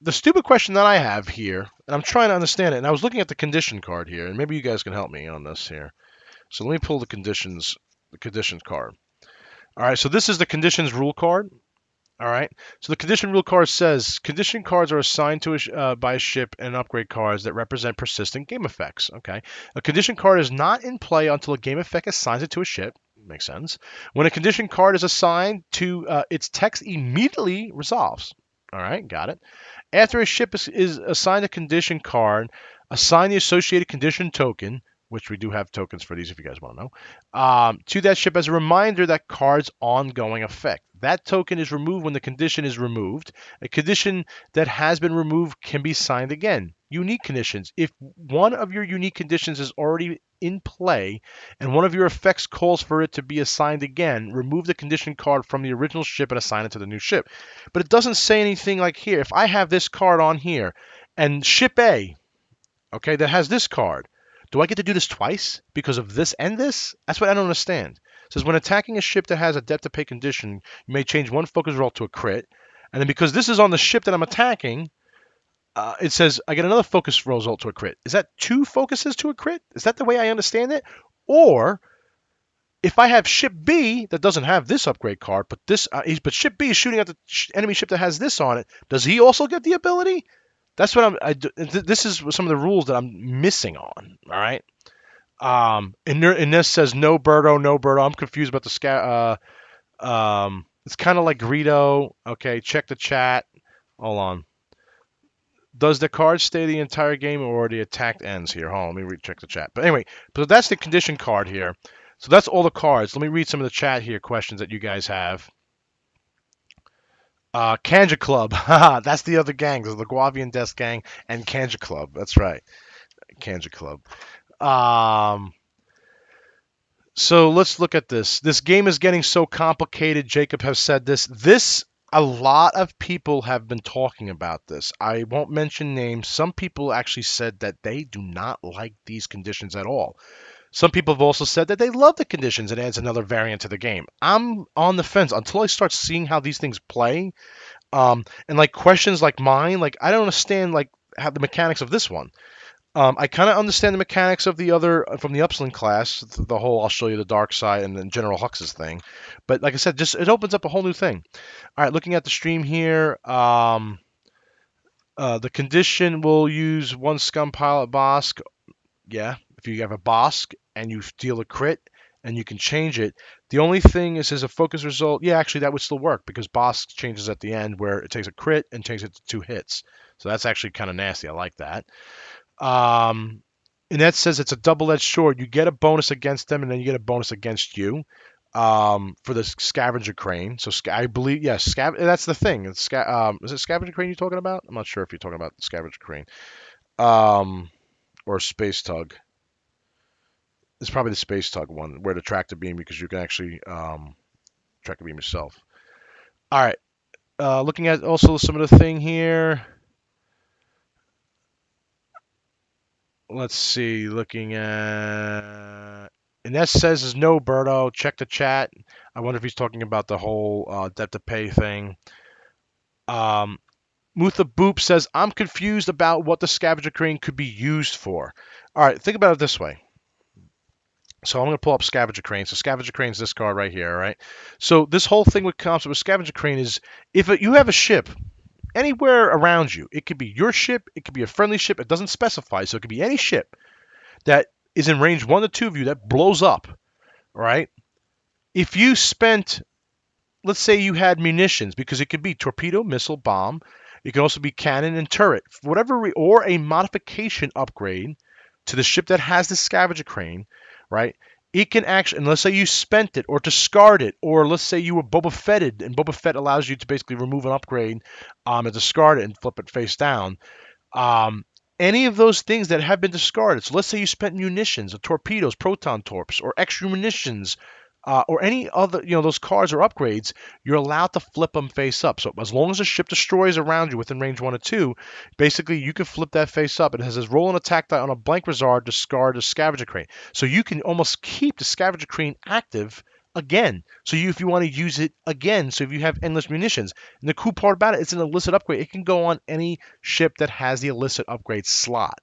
the stupid question that I have here, and I'm trying to understand it, and I was looking at the condition card here, and maybe you guys can help me on this here. So let me pull the conditions card. All right, so this is the conditions rule card. All right, so the condition rule card says condition cards are assigned to by a ship and upgrade cards that represent persistent game effects. Okay, a condition card is not in play until a game effect assigns it to a ship. Makes sense. When a condition card is assigned to its text immediately resolves. All right, got it. After a ship is assigned a condition card, assign the associated condition token, which we do have tokens for these if you guys want to know, to that ship as a reminder that card's ongoing effect. That token is removed when the condition is removed. A condition that has been removed can be signed again. Unique conditions. If one of your unique conditions is already in play and one of your effects calls for it to be assigned again, remove the condition card from the original ship and assign it to the new ship. But it doesn't say anything like here. If I have this card on here and ship A, okay, that has this card, do I get to do this twice because of this and this? That's what I don't understand. It says when attacking a ship that has a depth to pay condition, you may change one focus roll to a crit. And then because this is on the ship that I'm attacking, it says I get another focus result to a crit. Is that two focuses to a crit? Is that the way I understand it? Or if I have ship B that doesn't have this upgrade card, but but ship B is shooting at the enemy ship that has this on it, does he also get the ability? That's what this is some of the rules that I'm missing on. All right. And this says no Birdo, no Birdo. I'm confused about the it's kind of like Greedo. Okay, check the chat. Hold on. Does the card stay the entire game or the attack ends here? Hold on, let me recheck the chat. But anyway, so that's the condition card here. So that's all the cards. Let me read some of the chat here, questions that you guys have. Kanja Club. That's the other gang. There's the Guavian Death Gang and Kanja Club. That's right. Kanja Club. So let's look at this. This game is getting so complicated. Jacob has said this. A lot of people have been talking about this. I won't mention names. Some people actually said that they do not like these conditions at all. Some people have also said that they love the conditions. It adds another variant to the game. I'm on the fence until I start seeing how these things play. And like questions like mine, like I don't understand like how the mechanics of this one. I kind of understand the mechanics of the other from the Upsling class, the whole I'll show you the dark side and then General Hux's thing. But like I said, just it opens up a whole new thing. All right, looking at the stream here, the condition will use one scum pilot Bosk. Yeah, if you have a Bosk and you deal a crit and you can change it. The only thing is a focus result. Yeah, actually that would still work because Bosk changes at the end where it takes a crit and changes it to 2 hits. So that's actually kind of nasty. I like that. And that says it's a double-edged sword. You get a bonus against them, and then you get a bonus against you for the scavenger crane. So I believe, yes, that's the thing. Is it scavenger crane you're talking about? I'm not sure if you're talking about the scavenger crane or space tug. It's probably the space tug one where the tractor beam because you can actually tractor beam yourself. All right. Looking at also some of the thing here. Let's see, looking at, and that says is no Birdo. Check the chat. I wonder if he's talking about the whole debt to pay thing. Mutha Boop says, I'm confused about what the scavenger crane could be used for. All right, think about it this way. So I'm going to pull up Scavenger Crane. So Scavenger Crane's this card right here, all right? So this whole thing with concept with Scavenger Crane is you have a ship anywhere around you, it could be your ship, it could be a friendly ship, it doesn't specify. So it could be any ship that is in range 1 to 2 of you that blows up, right? If you spent, let's say you had munitions, because it could be torpedo, missile, bomb, it can also be cannon and turret, or a modification upgrade to the ship that has the Scavenger Crane, right? It can actually, and let's say you spent it or discard it, or let's say you were Boba Fetted, and Boba Fett allows you to basically remove an upgrade and discard it and flip it face down. Um, any of those things that have been discarded. So let's say you spent munitions, or torpedoes, proton torps, or extra munitions, or any other, those cards or upgrades, you're allowed to flip them face up. So as long as the ship destroys around you within range 1 or 2, basically you can flip that face up. It has this roll an attack die on a blank result, discard a Scavenger Crane. So you can almost keep the Scavenger Crane active again. So if you want to use it again, so if you have endless munitions. And the cool part about it, it's an illicit upgrade. It can go on any ship that has the illicit upgrade slot.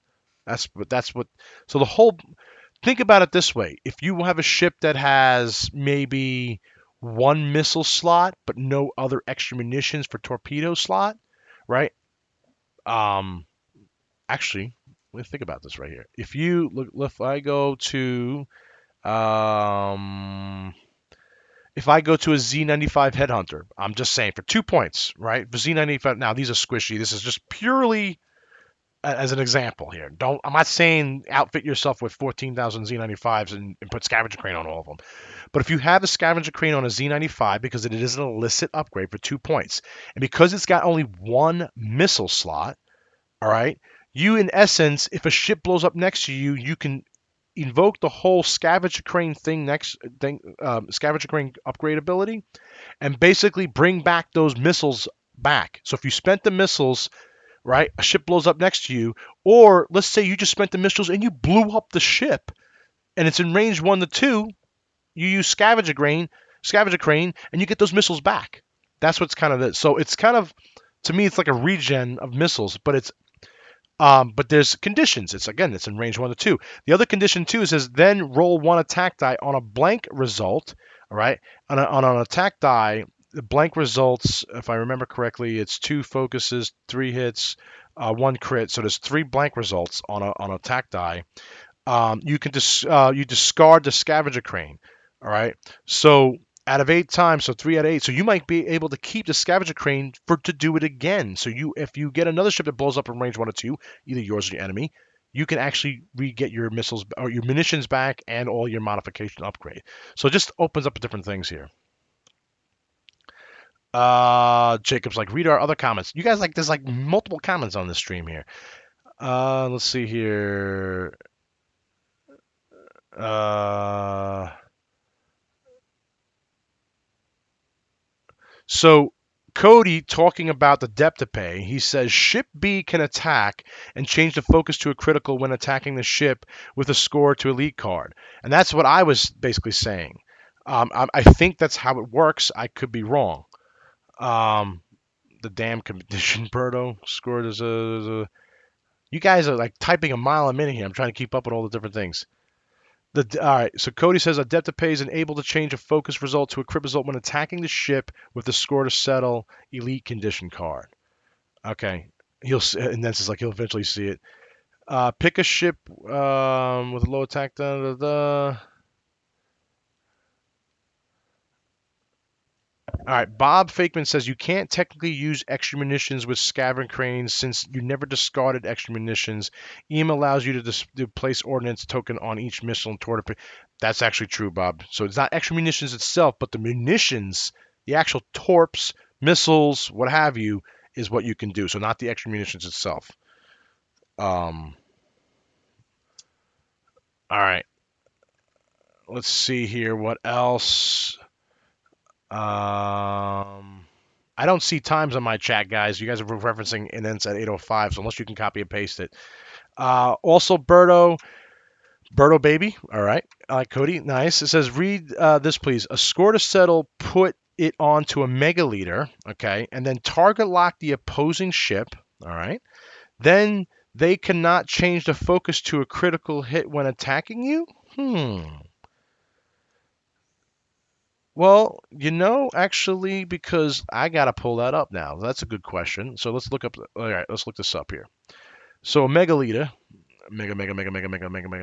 That's what. So the whole think about it this way. If you have a ship that has maybe one missile slot but no other extra munitions for torpedo slot, right? Um, actually, let me think about this right here. If I go to um, if I go to a Z95 Headhunter, I'm just saying for 2 points, right? For Z95, now these are squishy. This is just purely as an example here. I'm not saying outfit yourself with 14,000 Z95s and put Scavenger Crane on all of them. But if you have a Scavenger Crane on a Z95, because it is an illicit upgrade for 2 points, and because it's got only one missile slot, all right, you in essence, if a ship blows up next to you, you can invoke the whole Scavenger Crane Scavenger Crane upgrade ability, and basically bring back those missiles back. So if you spent the missiles, right, a ship blows up next to you, or let's say you just spent the missiles and you blew up the ship, and it's in range 1 to 2, you use Scavenger Crane, and you get those missiles back. That's what's kind of it. So it's kind of, to me, it's like a regen of missiles, but there's conditions. It's in range 1 to 2. The other condition too says then roll one attack die on a blank result. All right, on an attack die, the blank results, if I remember correctly, it's 2 focuses, 3 hits, 1 crit. So there's 3 blank results on an attack die. You can you discard the Scavenger Crane. All right, so out of 8 times, so 3 out of 8. So you might be able to keep the Scavenger Crane to do it again. So if you get another ship that blows up in range 1 or 2, either yours or your enemy, you can actually re-get your missiles or your munitions back and all your modification upgrade. So it just opens up different things here. Jacob's like, read our other comments. You guys, there's multiple comments on this stream here. Let's see here. So Cody talking about the depth to pay, he says ship B can attack and change the focus to a critical when attacking the ship with a score to elite card. And that's what I was basically saying. I think that's how it works. I could be wrong. The damn condition, Berto, scored as a... You guys are typing a mile a minute here. I'm trying to keep up with all the different things. All right, so Cody says Adepta is able to change a focus result to a crit result when attacking the ship with the score to settle elite condition card. Okay, and then it's he'll eventually see it. Pick a ship with a low attack. All right, Bob Fakeman says you can't technically use extra munitions with Scavenger Cranes since you never discarded extra munitions. EM allows you to place ordnance token on each missile and torpedo. That's actually true, Bob. So it's not extra munitions itself, but the munitions, the actual torps, missiles, what have you, is what you can do. So not the extra munitions itself. All right. Let's see here. What else? I don't see times on my chat, guys. You guys are referencing and then at 8:05, so unless you can copy and paste it. Also, Berto baby. All right, Cody, nice. It says, read this, please. A score to settle, put it onto a mega leader, okay, and then target lock the opposing ship. All right, then they cannot change the focus to a critical hit when attacking you. Well, actually, because I gotta pull that up now. That's a good question. So let's look up. All right, let's look this up here. So a megaliter, mega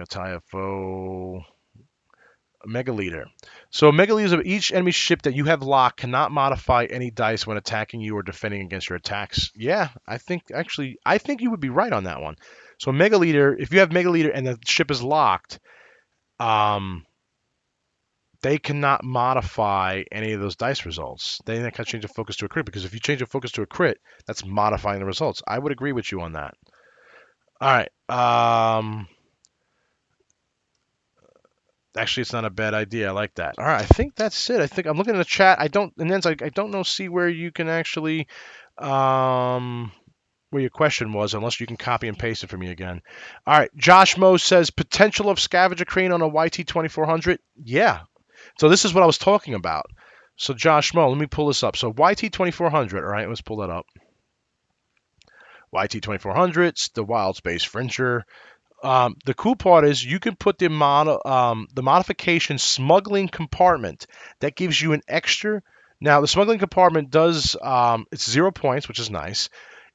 typho, megaliter. So a megaliter of each enemy ship that you have locked cannot modify any dice when attacking you or defending against your attacks. Yeah, I think you would be right on that one. So a megaliter, if you have megaliter and the ship is locked, um, they cannot modify any of those dice results. They can't change the focus to a crit because if you change the focus to a crit, that's modifying the results. I would agree with you on that. All right. Actually, it's not a bad idea. I like that. All right, I think that's it. I think I'm looking in the chat. I don't, and then I don't know see where you can actually, where your question was, unless you can copy and paste it for me again. All right, Josh Mo says potential of scavenger crane on a YT2400. Yeah. So this is what I was talking about. So Josh Mo, let me pull this up. So YT2400. All right, let's pull that up. YT2400's the Wild Space Fringer. The cool part is you can put the modification smuggling compartment that gives you an extra. Now the smuggling compartment does it's 0 points, which is nice.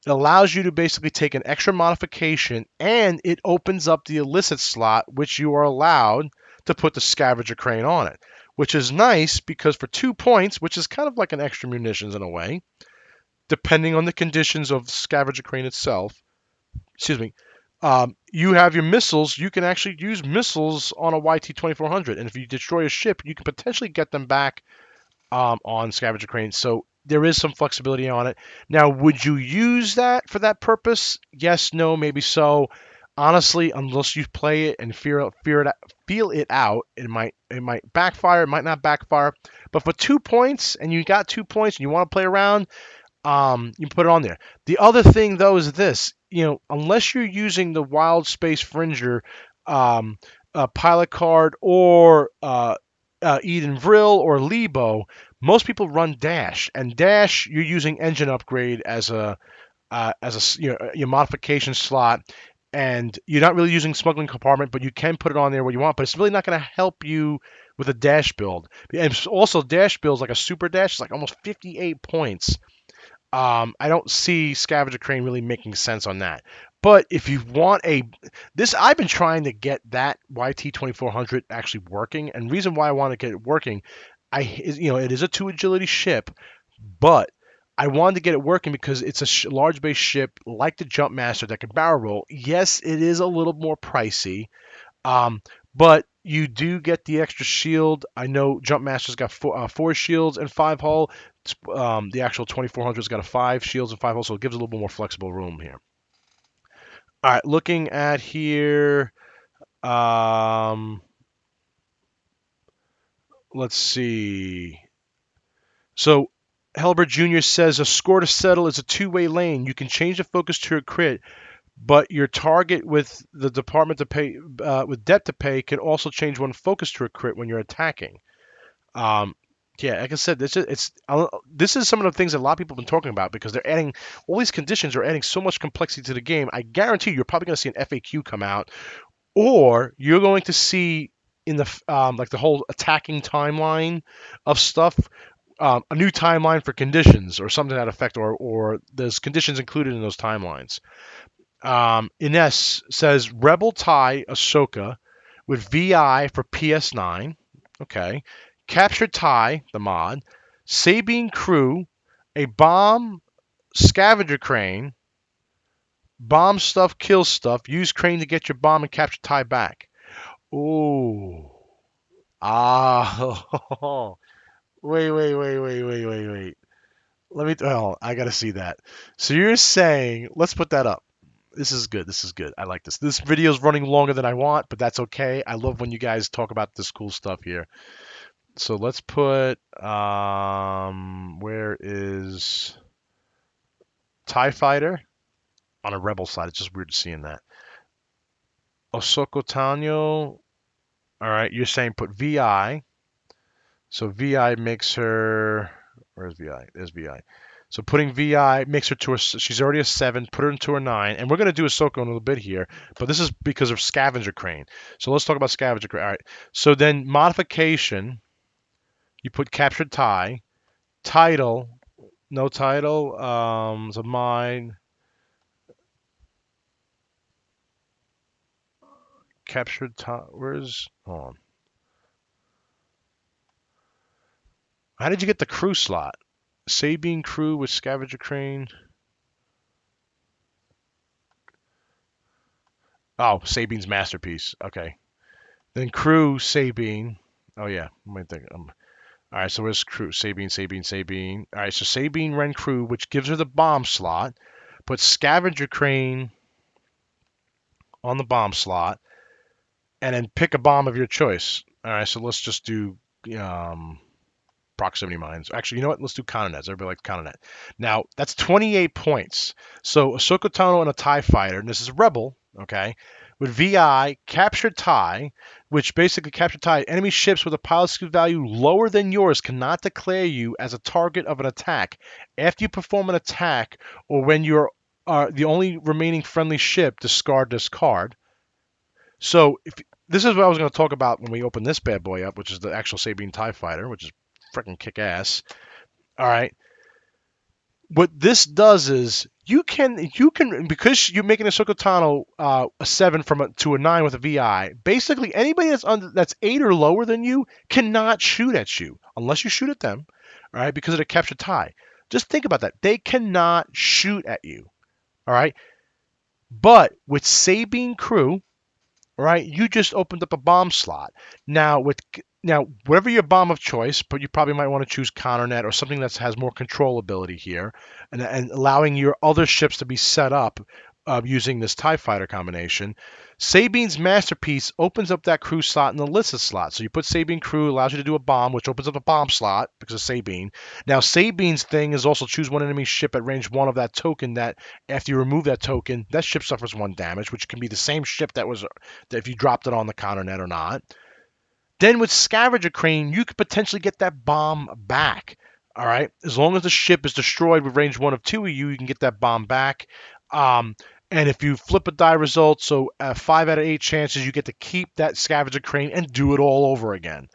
It allows you to basically take an extra modification, and it opens up the illicit slot, which you are allowed to put the scavenger crane on it, which is nice because for 2 points, which is kind of like an extra munitions in a way, depending on the conditions of scavenger crane itself. Excuse me. You have your missiles. You can actually use missiles on a YT-2400, and if you destroy a ship, you can potentially get them back on scavenger cranes. So there is some flexibility on it. Now, would you use that for that purpose? Yes, no, maybe so. Honestly, unless you play it and feel it out, it might backfire. It might not backfire. But for 2 points, and you got 2 points, and you want to play around, you put it on there. The other thing though is this, unless you're using the Wild Space Fringer pilot card or Eden Vril or Lebo, most people run Dash, and Dash you're using engine upgrade as a your modification slot, and you're not really using smuggling compartment, but you can put it on there where you want, but it's really not going to help you with a dash build. And also dash builds like a super dash is like almost 58 points. I don't see Scavenger Crane really making sense on that. But if you want I've been trying to get that YT-2400 actually working, and reason why I want to get it working, it is a 2 agility ship, but I wanted to get it working because it's a large base ship like the Jumpmaster that can barrel roll. Yes, it is a little more pricey, but you do get the extra shield. I know Jumpmaster's got four shields and 5 hull. The actual 2400's got 5 shields and 5 hull, so it gives a little bit more flexible room here. All right, looking at here. Let's see. So Helbert Jr. says a score to settle is a two-way lane. You can change the focus to a crit, but your target with the department to pay with debt to pay can also change one focus to a crit when you're attacking. Yeah, like I said, this is some of the things that a lot of people have been talking about because they're adding all these conditions are adding so much complexity to the game. I guarantee you're probably going to see an FAQ come out, or you're going to see in the like the whole attacking timeline of stuff. A new timeline for conditions or something to that effect, or there's conditions included in those timelines. Ines says Rebel Tie Ahsoka with VI for PS9. Okay. Capture Tie, the mod. Sabine Crew, a bomb scavenger crane. Bomb stuff, kill stuff. Use crane to get your bomb and capture Tie back. Ooh. Ah. Wait. I gotta see that. So you're saying, let's put that up. This is good. This is good. I like this. This video is running longer than I want, but that's okay. I love when you guys talk about this cool stuff here. So let's put, where is TIE Fighter on a Rebel side? It's just weird seeing that. Osoko Tano. All right, you're saying put VI. So VI makes her, where's VI? There's VI. So putting VI makes her to she's already a 7, put her into a 9. And we're going to do Ahsoka in a little bit here, but this is because of Scavenger Crane. So let's talk about Scavenger Crane. All right. So then modification, You put captured tie, title, no title, so mine, captured tie, where's, hold on. How did you get the crew slot? Sabine crew with scavenger crane. Oh, Sabine's masterpiece. Okay. Then crew Sabine. Oh yeah, I might think. All right, so where's crew? Sabine, Sabine, Sabine. All right, so Sabine Ren crew, which gives her the bomb slot. Put scavenger crane on the bomb slot, and then pick a bomb of your choice. All right, so let's just do um, proximity mines. Actually, you know what? Let's do Cononets. Everybody likes Cononet. Now, that's 28 points. So a Sokotano and a TIE fighter, and this is a Rebel, okay, with VI, captured TIE, which basically captured TIE, enemy ships with a pilot skill value lower than yours cannot declare you as a target of an attack. After you perform an attack, or when you're the only remaining friendly ship, discard this card. So if this is what I was going to talk about when we open this bad boy up, which is the actual Sabine TIE fighter, which is freaking kick ass. All right. What this does is you can because you're making a Sokotano a 7 to a 9 with a VI. Basically, anybody that's 8 or lower than you cannot shoot at you unless you shoot at them, all right? Because of the capture tie. Just think about that. They cannot shoot at you, all right? But with Sabine crew, right? You just opened up a bomb slot. Now, whatever your bomb of choice, but you probably might want to choose Counternet or something that has more controllability here, and allowing your other ships to be set up using this TIE fighter combination. Sabine's masterpiece opens up that crew slot and the Lissa slot. So you put Sabine crew, allows you to do a bomb, which opens up a bomb slot because of Sabine. Now, Sabine's thing is also choose one enemy ship at range 1 of that token that after you remove that token, that ship suffers 1 damage, which can be the same ship that if you dropped it on the Counternet or not. Then with Scavenger Crane, you could potentially get that bomb back. All right, as long as the ship is destroyed with range 1 of 2 of you, you can get that bomb back. And if you flip a die result, so 5 out of 8 chances, you get to keep that Scavenger Crane and do it all over again.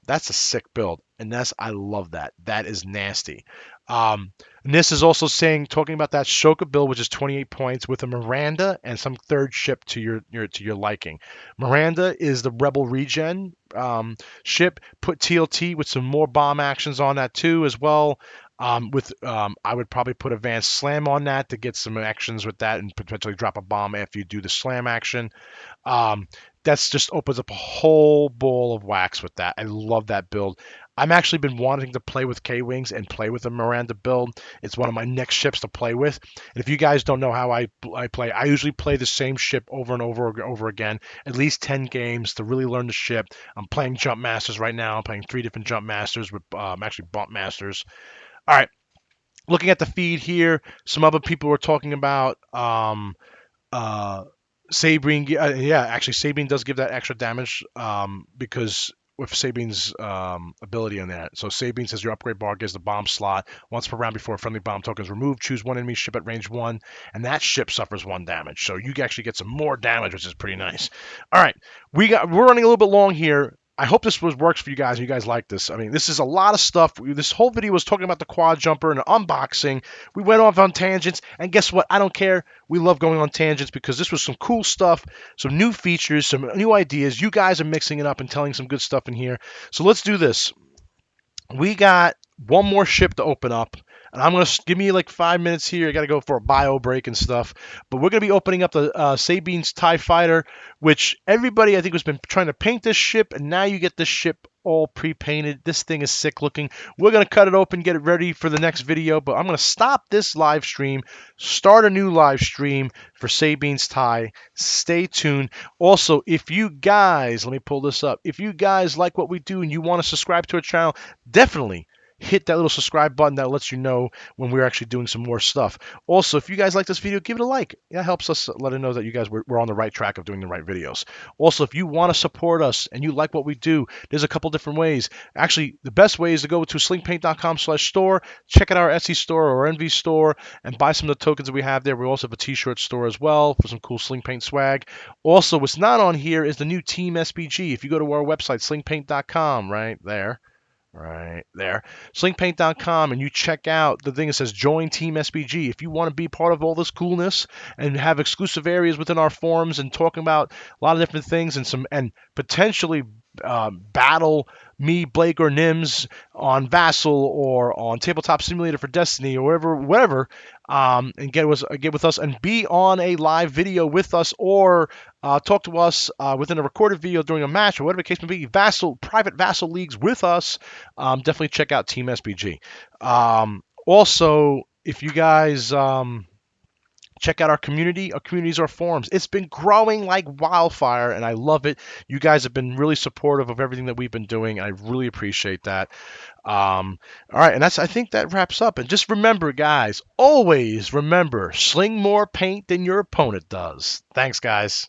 That's a sick build, and I love that. That is nasty. And this is also talking about that Shoka build, which is 28 points with a Miranda and some third ship to your liking. Miranda is the Rebel regen ship. Put TLT with some more bomb actions on that too as well. I would probably put Advanced Slam on that to get some actions with that and potentially drop a bomb after you do the slam action. That's just opens up a whole ball of wax with that. I love that build. I've actually been wanting to play with K-Wings and play with a Miranda build. It's one of my next ships to play with. And if you guys don't know how I play, I usually play the same ship over and over again, at least 10 games to really learn the ship. I'm playing Jump Masters right now. I'm playing 3 different Jump Masters with actually Bump Masters. All right, looking at the feed here, some other people were talking about Sabine. Yeah, actually, Sabine does give that extra damage because with Sabine's ability on that. So Sabine says your upgrade bar gives the bomb slot once per round before a friendly bomb token is removed. Choose one enemy ship at range 1, and that ship suffers 1 damage. So you actually get some more damage, which is pretty nice. All right, we're running a little bit long here. I hope this works for you guys. You guys like this. I mean, this is a lot of stuff. This whole video was talking about the quad jumper and unboxing. We went off on tangents, and guess what? I don't care. We love going on tangents because this was some cool stuff, some new features, some new ideas. You guys are mixing it up and telling some good stuff in here. So let's do this. We got one more ship to open up, and I'm going to give me like 5 minutes here. I got to go for a bio break and stuff, but we're going to be opening up the Sabine's TIE Fighter, which everybody I think has been trying to paint this ship, and now you get this ship all pre-painted. This thing is sick looking. We're going to cut it open, get it ready for the next video, but I'm going to stop this live stream, start a new live stream for Sabine's TIE. Stay tuned. Also, if you guys, let me pull this up. If you guys like what we do and you want to subscribe to our channel, definitely hit that little subscribe button that lets you know when we're actually doing some more stuff. Also, if you guys like this video, give it a like. That helps us let it know that you guys we're on the right track of doing the right videos. Also, if you want to support us and you like what we do, there's a couple different ways. Actually, the best way is to go to slingpaint.com/store, check out our Etsy store or Envy store, and buy some of the tokens that we have there. We also have a t-shirt store as well for some cool Sling Paint swag. Also, what's not on here is the new Team SPG. If you go to our website, slingpaint.com, right there, Right there, slingpaint.com, and you check out the thing that says join Team SPG. If you want to be part of all this coolness and have exclusive areas within our forums and talking about a lot of different things and potentially battle me, Blake, or Nims on Vassal or on Tabletop Simulator for Destiny or whatever, and get with us and be on a live video with us or talk to us within a recorded video during a match or whatever the case may be. Private Vassal leagues with us. Definitely check out Team SPG. Also, if you guys check out our community. Our communities are forums. It's been growing like wildfire, and I love it. You guys have been really supportive of everything that we've been doing. I really appreciate that. All right, and I think that wraps up. And just remember, guys, always remember, sling more paint than your opponent does. Thanks, guys.